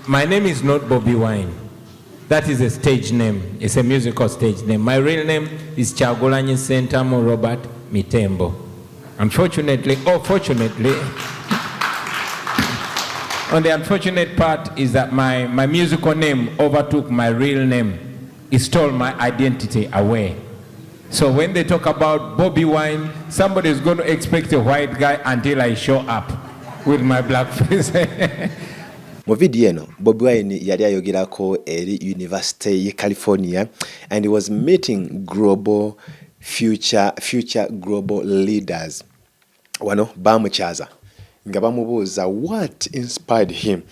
My name is not Bobi Wine. That is a stage name. It's a musical stage name. My real name is Kyagulanyi Sentamu Robert Mitembo. Unfortunately, or fortunately, on the unfortunate part is that my musical name overtook my real name. It stole my identity away. So when they talk about Bobi Wine, somebody is going to expect a white guy until I show up with my black face. Mu video eno Bobi Wine yali ayogerako eri University ye California and he was meeting global future global leaders. Wano bamukyaza nga bamubuuza what inspired him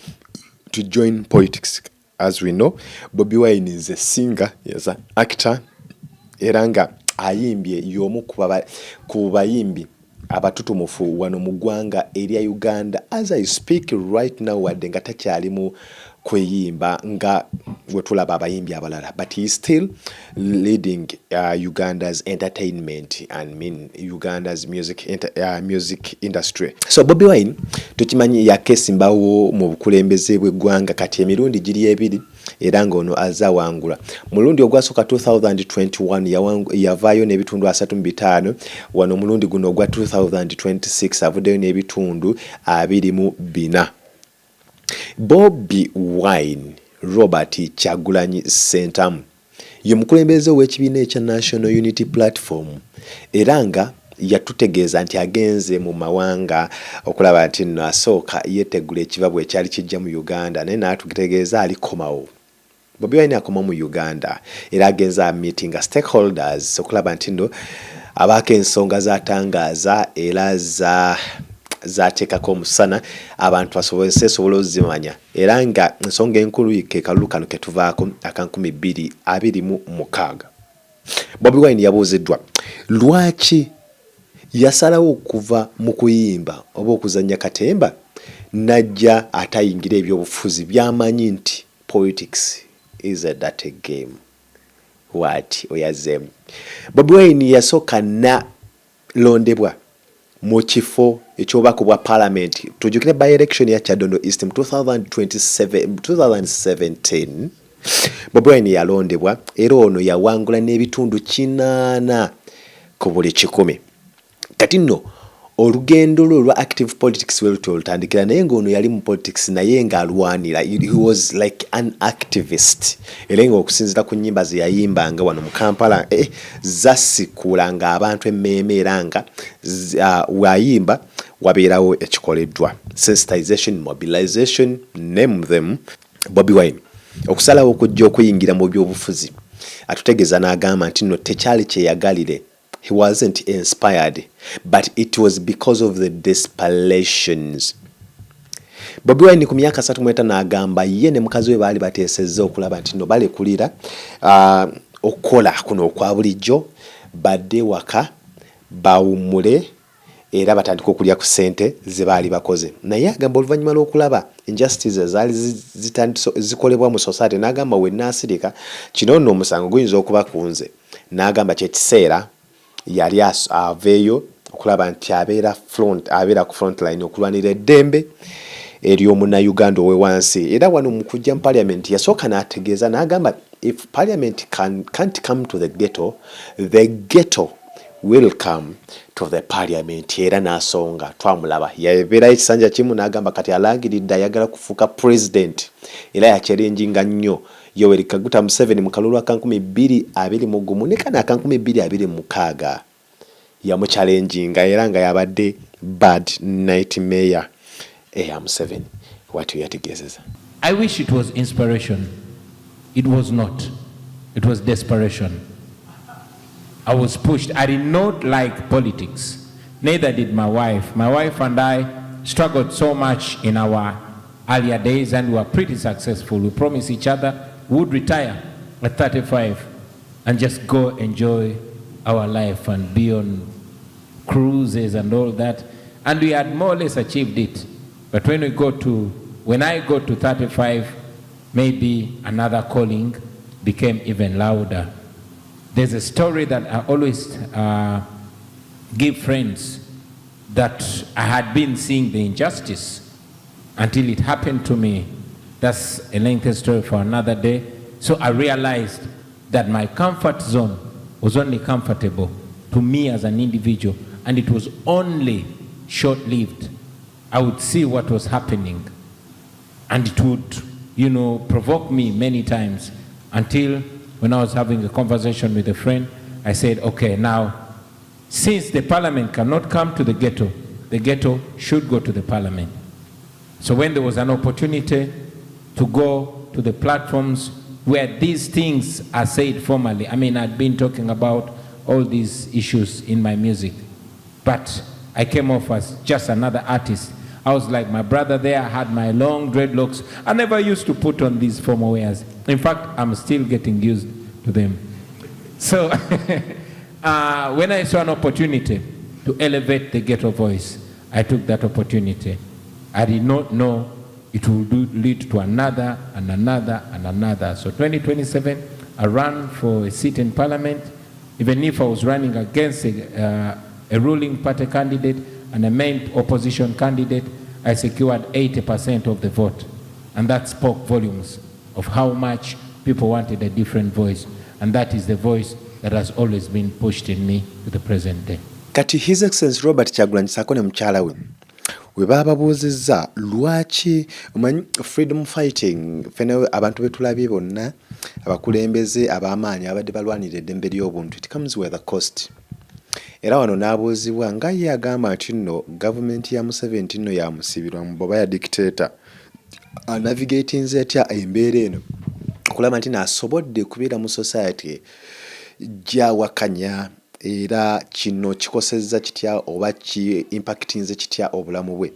to join politics. As we know, Bobi Wine is a singer, yes, an actor, era nga ayimbye y'omu ku bayimbi abatutumufu wano mu ggwanga erya Uganda. As I speak right now wadde nga takyali mu kweyimba nga wetulaba abayimbi abalala, but he is still leading Uganda's entertainment and Uganda's music industry. So Bobi Wine tukimanyi yakesimbawo mu bukulembeze bw'eggwanga kati emirundi giri ebiri era ng'ono azza wangula. Mulundi ogwasooka 2021 yavaayo n'ebitundu 3.5, wano mulundi guno ogwa 2026 avuddeyo n'ebitundu 24. Bobi Wine Robert Kyagulanyi Sentamu ye mukulembeze w'ekibiina ekya National Unity Platform era nga yatutegeeza nti agenze mu mawanga okulaba nti nno asooka yetegula ekibabwe ekyali kijja mu Uganda naye n'atutegeeza alikomawo. Bobi Wine akoma mu Uganda era agenza meeting stakeholders okulaba nti nno abaako ensonga zatangaaza era zateekako omusana abantu basobola ozimanya era nga ensonga enkulu ke kalulu kano ke tuvaako aka 2026. Bobi Wine yabuuziddwa lwaki yasalawo okuva mu kuyimba oba okuzannya katemba najja atayingira ebyobufuzi byamanyi nti politics is a dirty game. What oyazem Bobi Wine yasooka na londebwa mu kifo ekyobako bwa parliament tujukire by election ya Kyadondo East mu 2017. Bobi Wine yalondebwa era ono yawangula n'ebitundu 8 ku buli 100. Kati nno olugendo lwa active politics olutandikira naye ng'ono yali mu politics naye ng'alwanira. He was like an activist. Era nga okusinzira ku nnyimba ze yayimbanga wano mu Kampala zasikulanga abantu emmeeme era nga wayimba wabeerawo ekikoleddwa. Sensitization, mobilization, name them. Bobi Wine okusalawo okujja okuyingira mu byobufuzi atutegeeza n'agamba nti nno tekyali kyeyagalire. He wasn't inspired, but it was because of the desperations. Bobi Wine ku myaka 35 n'agamba ye ne mukazi we baali bateesezza okulaba nti no balekulira okukola kuno okwa bulijjo badde waka bawummule era batandika okulya ku ssente ze baali bakoze. Naye agamba oluvannyuma lw'okulaba injustices zaali zikolebwa mu society n'agamba we naasirika kino nno omusango guyinza okuba kunze. N'agamba kyekiseera yali aveeyo okulaba nti abeera ku front line okulwanira eddembe ery'omunnauganda owewansi. Era wano mu kujja mu parliament yasooka n'ategeeza n'agamba if parliament can't come to the ghetto will come to the parliament. Era n'asonga twamulaba yabeerayo ekisanja kimu n'agamba kati alangiridde ayagala kufuuka president era yakyerenjinga nnyo Yoweri Kaguta Museveni mu kalulu aka 2021 ne kana aka 2026 yamuchallenginga era nga yabadde bad nightmare eya Museveni. What you yategeezeza? I wish it was inspiration. It was not. It was desperation. I was pushed. I did not like politics. Neither did my wife. My wife and I struggled so much in our earlier days and we were pretty successful. We promised each other we would retire at 35 and just go enjoy our life and be on cruises and all that. And we had more or less achieved it. But when I got to 35, maybe another calling became even louder. There's a story that I always give friends that I had been seeing the injustice until it happened to me. that's a lengthy story for another day. So I realized that my comfort zone was only comfortable to me as an individual, and it was only short-lived. I would see what was happening, and it would, you know, provoke me many times, until when I was having a conversation with a friend, I said, okay, now, since the parliament cannot come to the ghetto should go to the parliament. So when there was an opportunity to go to the platforms where these things are said formally, I mean, I'd been talking about all these issues in my music, but I came off as just another artist. I was like my brother there. I had my long dreadlocks. I never used to put on these formal wears. In fact, I'm still getting used to them. So when I saw an opportunity to elevate the ghetto voice, I took that opportunity. I did not know it would lead to another and another and another. So 2027, I ran for a seat in parliament. Even if I was running against a ruling party candidate and a main opposition candidate, I secured 80% of the vote. And that spoke volumes of how much people wanted a different voice. And that is the voice that has always been pushed in me to the present day. Kati His Excellency Robert Kyagulanyi Ssaako ne mukyala we bababuuzizza lwaki omanyi freedom fighting fene abantu betulabye bonna abakulembeze ab'amaanyi abadde balwanira eddembe ly'obuntu, it comes with a cost. Era wano n'abuuzibwa nga ye agamba nti nno gavumenti ya Museveni nno yamusibirwa mu bboba ya dictator navigatinze etya embeera eno okulaba nti naasobodde kubeera mu society gyawakanya era kino kikosezza kitya oba ki impactinze kitya obulamu bwe.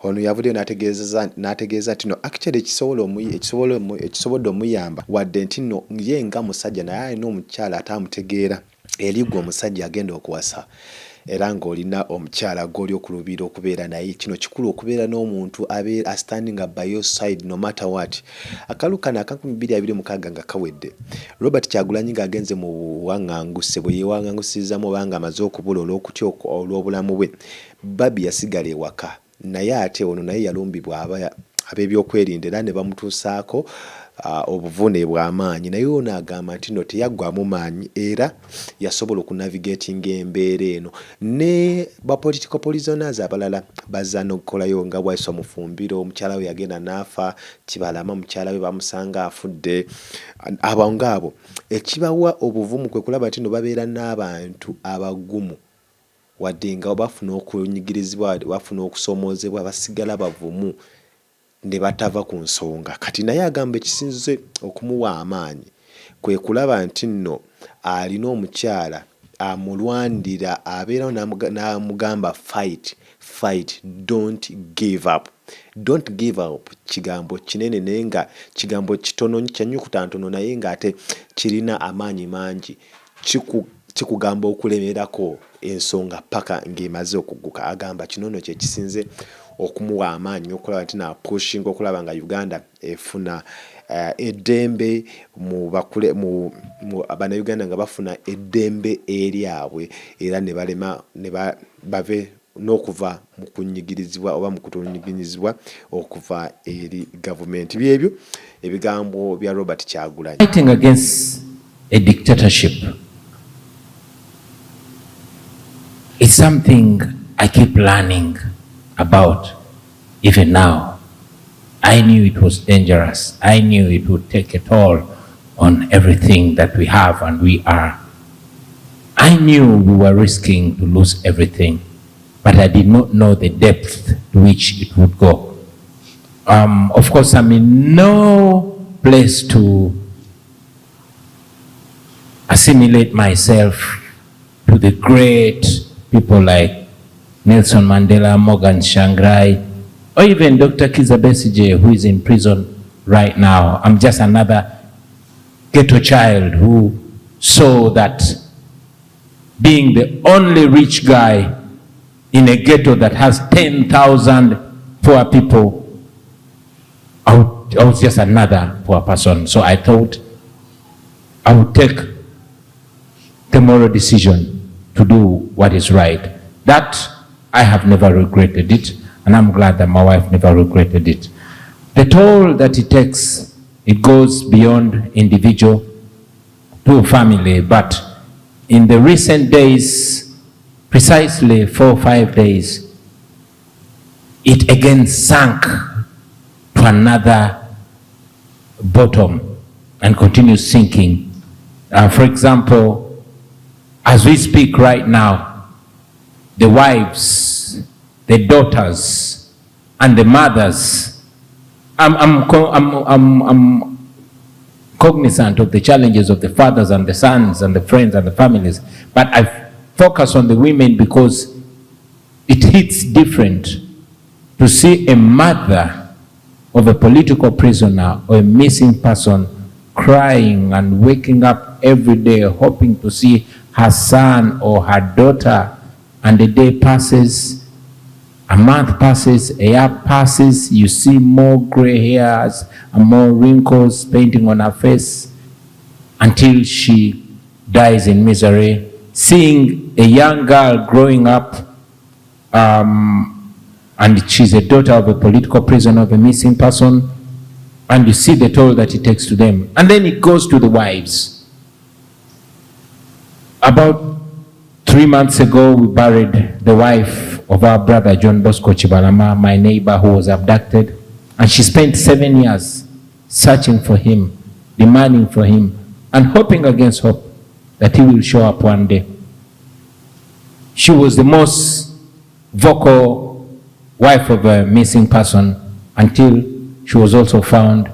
Ono yavuddeyo n'ategeeza nti no actually ekisobodde omuyamba wadde nti no ye nga musajja naye alina omukyala atamutegeera erigwa omusajja agenda okuwasa era ng'olina omukyala gw'oli okuluubira okubeera naye. Kino kikulu okubeera n'omuntu abeera standing up by your side no matter what. Akalu kano aka 2026 nga kawedde, Robert Kyagulanyi ng'agenze mu buwaŋŋanguse bwe yeewaŋŋangusizzamu oba ng'amaze okubula olw'okutya olw'obulamu bwe, Barbie yasigala ewaka naye ate ono naye yalumbibwa ab'ebyokwerinda era ne bamutuusaako obuvune bw'amaanyi, naye ono agamba nti no teyaggwamu maanyi era yasobola okunavigatinga embeera eno. Ne political prisoners abalala bazza n'okukolayo nga bw'ayisa Mufumbiro, omukyala we yagenda n'afa, Kibalama mukyala we bamusanga afudde. Abo ng'abo ekibawa obuvumu kwe kulaba nti no babeera n'abantu abagumu wadde nga bafuna okunyigirizibwa, bafuna okusomoozebwa, basigala bavumu ne batava ku nsonga. Kati naye agamba ekisinze okumuwa amaanyi kwe kulaba nti nno alina omukyala amulwandira, abeerawo n'amugamba fight, don't give up. Don't give up kigambo kinene naye nga kigambo kitono kyanyukuta ntono naye nga ate kirina amaanyi mangi, kikugamba okulemerako ensonga paka ng'emaze okugguka. Agamba kinono kye kisinze okumuwa amaanyi okulaba nti na pushing okulaba nga Uganda efuna eddembe mu Uganda nga bafuna eddembe eryabwe era ne balema ne bave n'okuva mu kunyigirizibwa oba mu kutonyigirizibwa okuva eri gavumenti. Byebyo ebigambo bya Robert Kyagulanyi. Fighting against a dictatorship is something I keep learning about even now. I knew it was dangerous. I knew it would take a toll on everything that we have and we are. I knew we were risking to lose everything, but I did not know the depth to which it would go. Of course, I'm in no place to assimilate myself to the great people like Nelson Mandela, Morgan Shangrai, or even Dr. Kizza Besigye, who is in prison right now. I'm just another ghetto child who saw that being the only rich guy in a ghetto that has 10,000 poor people, I was just another poor person. So I thought I would take the moral decision to do what is right. That I have never regretted it, and I'm glad that my wife never regretted it. The the toll that it takes, it goes beyond individual to family. But in the recent days, precisely 4 or 5 days, it again sank to another bottom and continues sinking. For example, as we speak right now, the wives, the daughters, and the mothers, I'm cognizant of the challenges of the fathers and the sons and the friends and the families, but I focus on the women because it hits different to see a mother of a political prisoner or a missing person crying and waking up every day hoping to see her son or her daughter, and the day passes, a month passes, a year passes, you see more gray hairs and more wrinkles painting on her face until she dies in misery. Seeing a young girl growing up, and she's a daughter of a political prisoner, of a missing person, and you see the toll that it takes to them. And then it goes to the wives. About 3 months ago, we buried the wife of our brother John Bosco Chibalama, my neighbor who was abducted, and she spent 7 years searching for him, demanding for him, and hoping against hope that he will show up one day. She was the most vocal wife of a missing person until she was also found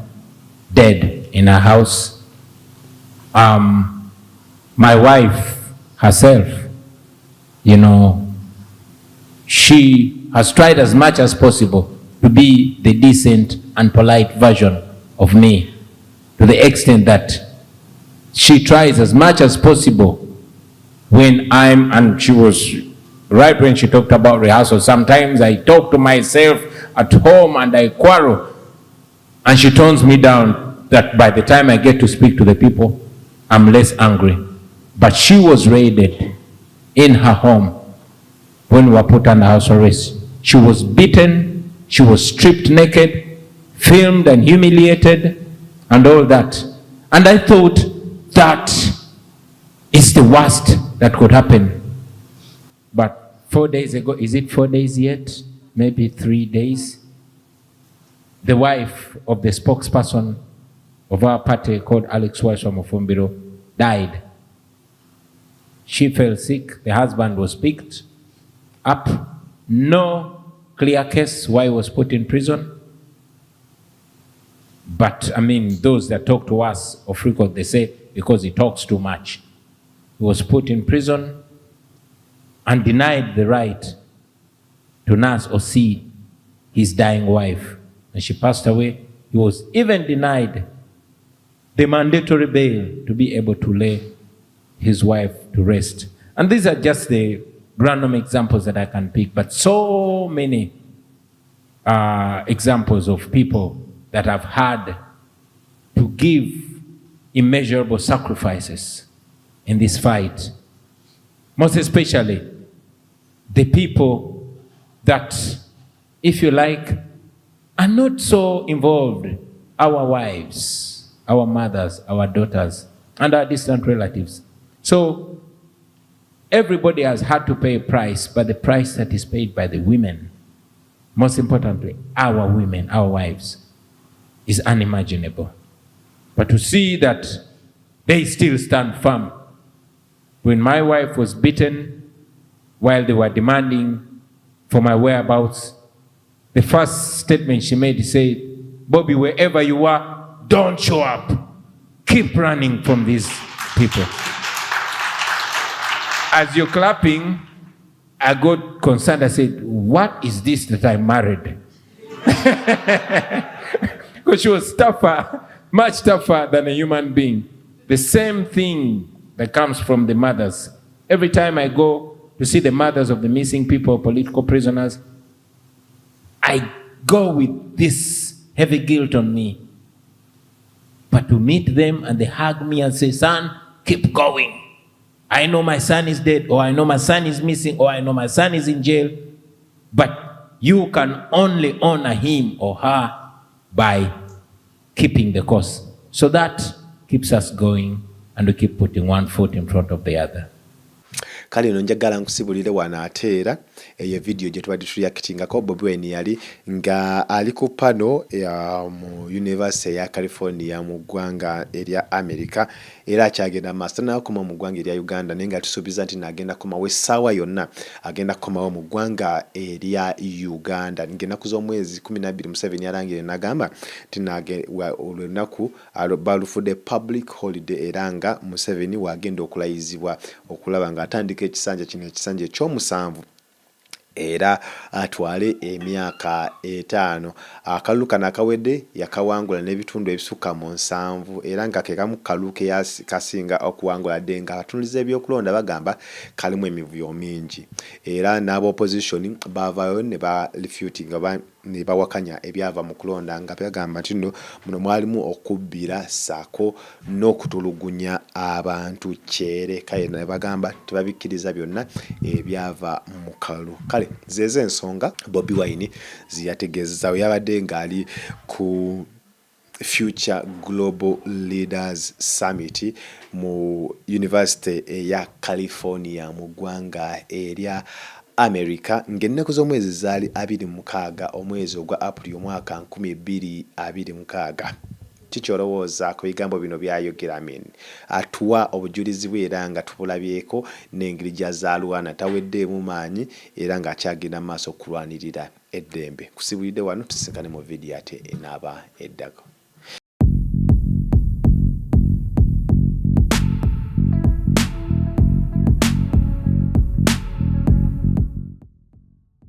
dead in her house. My wife herself, you know, she has tried as much as possible to be the decent and polite version of me, to the extent that she tries as much as possible when and she was right when she talked about rehearsal. Sometimes I talk to myself at home and I quarrel, and she tones me down that by the time I get to speak to the people, I'm less angry. But she was raided in her home when we were put under house arrest. She was beaten, she was stripped naked, filmed and humiliated, and all that. And I thought that is the worst that could happen. But 4 days ago, is it 4 days yet? Maybe 3 days. The wife of the spokesperson of our party called Alex Waiswamufumbiro died. She fell sick. The husband was picked up. No clear case why he was put in prison. But I mean, those that talk to us of record, they say because he talks too much. He was put in prison and denied the right to nurse or see his dying wife. And she passed away. He was even denied the mandatory bail to be able to lay his wife to rest. And these are just the random examples that I can pick, but so many examples of people that have had to give immeasurable sacrifices in this fight. Most especially the people that, if you like, are not so involved, our wives, our mothers, our daughters, and our distant relatives. So everybody has had to pay a price, but the price that is paid by the women, most importantly, our women, our wives, is unimaginable. But to see that they still stand firm. When my wife was beaten while they were demanding for my whereabouts, the first statement she made, she said, "Bobi, wherever you are, don't show up. Keep running from these people." As you're clapping, I got concerned. I said, "What is this that I'm married?" Because she was tougher, much tougher than a human being. The same thing that comes from the mothers. Every time I go to see the mothers of the missing people, political prisoners, I go with this heavy guilt on me. But to meet them and they hug me and say, "Son, keep going. I know my son is dead, or I know my son is missing, or I know my son is in jail, but you can only honor him or her by keeping the course. So that keeps us going, and we keep putting one foot in front of the other. Kale no njagala nkusibulire wano ate era eyo video gye tubadde tureactingako. Bobi Wine yali nga ali ku pano mu University ya California mu ggwanga erya America, era akyagenda maaso n'akoma mu ggwanga erya Uganda, naye nga tusuubiza nti n'agenda kukomawo essaawa yonna, agenda kukomawo mu ggwanga erya Uganda ng'ennaku z'omwezi 12 Museveni yarangire n'agamba nti olunaku balufudde public holiday, era nga Museveni wagenda okulayizibwa okulaba nga atandika ekisanja kino, ekisanja ekyomusanvu, era atwale emyaka 5. Akalulu kano akawedde yakawangula n'ebitundu ebisukka mu 7, era nga ke kamu kalulu ke kasinga okuwangula dde nga abatunuliza ebyokulonda bagamba kalimu emivuyo mingi, era n'aba-opposition baavaayo ne ba-refutinga ne bawakanya ebyava mu kulonda nga bagamba nti nno muno mwalimu okubbira ssaako n'okutulugunya abantu kyere. Kale ne bagamba tebabikkiriza byonna ebyava mu kalulu. Kale zeeze ensonga Bobi Wine ziyategeezezaawo. Yabadde ng'ali ku Future Global Leaders Summit mu University eya California mu ggwanga erya America, ng'ennaku z'omwezi zaali 26 omwezi ogwa April omwaka 2026. Kikyolowooza ku bigambo bino byayogera? Atuwa obujulizi bwe era nga tubulabyeko n'engeri gy'azaalwana taweddeemu maanyi era ng'akyagenda maaso okulwanirira eddembe. Kusibulidde wano, tusinkane mu vidiyo ate enaaba eddako.